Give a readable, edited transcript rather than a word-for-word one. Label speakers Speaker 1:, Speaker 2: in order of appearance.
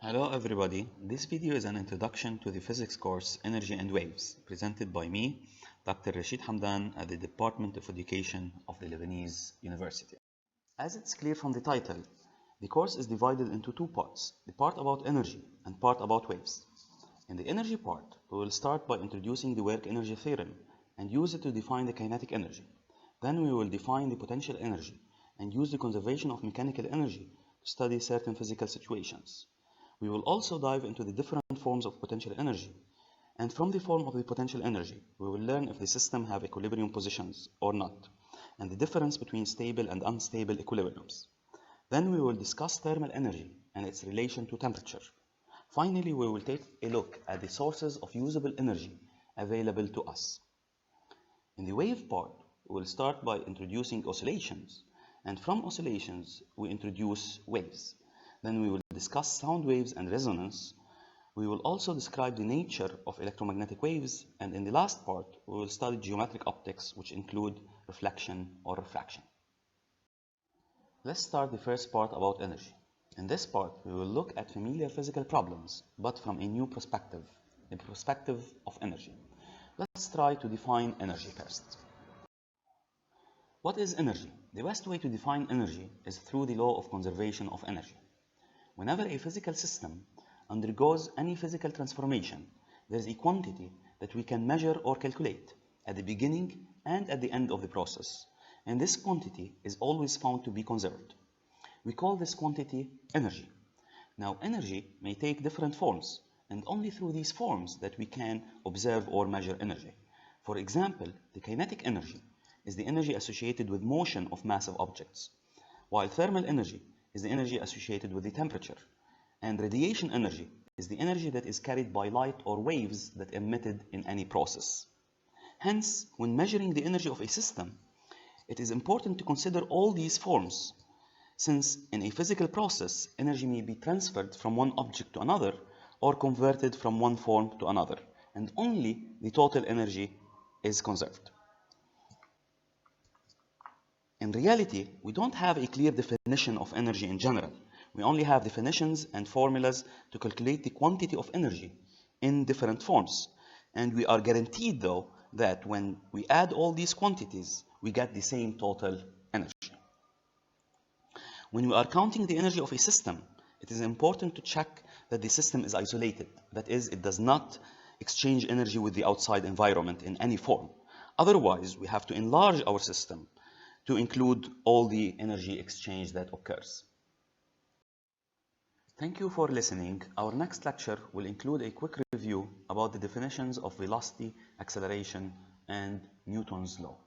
Speaker 1: Hello everybody, this video is an introduction to the physics course Energy and Waves, presented by me, Dr. Rashid Hamdan at the Department of Education of the Lebanese University. As it's clear from the title, the course is divided into two parts, the part about energy and part about waves. In the energy part, we will start by introducing the work energy theorem and use it to define the kinetic energy. Then we will define the potential energy and use the conservation of mechanical energy to study certain physical situations. We will also dive into the different forms of potential energy, and from the form of the potential energy, we will learn if the system have equilibrium positions or not, and the difference between stable and unstable equilibriums. Then we will discuss thermal energy and its relation to temperature. Finally, we will take a look at the sources of usable energy available to us. In the wave part, we will start by introducing oscillations, and from oscillations, we introduce waves. Then we will discuss sound waves and resonance. We will also describe the nature of electromagnetic waves, and in the last part, we will study geometric optics, which include reflection or refraction. Let's start the first part about energy. In this part, we will look at familiar physical problems, but from a new perspective, the perspective of energy. Let's try to define energy first. What is energy? The best way to define energy is through the law of conservation of energy. Whenever a physical system undergoes any physical transformation, there is a quantity that we can measure or calculate at the beginning and at the end of the process, and this quantity is always found to be conserved. We call this quantity energy. Now, energy may take different forms, and only through these forms that we can observe or measure energy. For example, the kinetic energy is the energy associated with motion of massive objects, while thermal energy is the energy associated with the temperature, and radiation energy is the energy that is carried by light or waves that emitted in any process. Hence, when measuring the energy of a system, it is important to consider all these forms, since in a physical process, energy may be transferred from one object to another or converted from one form to another, and only the total energy is conserved. In reality, we don't have a clear definition of energy in general. We only have definitions and formulas to calculate the quantity of energy in different forms. And we are guaranteed, though, that when we add all these quantities, we get the same total energy. When we are counting the energy of a system, it is important to check that the system is isolated. That is, it does not exchange energy with the outside environment in any form. Otherwise, we have to enlarge our system to include all the energy exchange that occurs. Thank you for listening. Our next lecture will include a quick review about the definitions of velocity, acceleration, and Newton's law.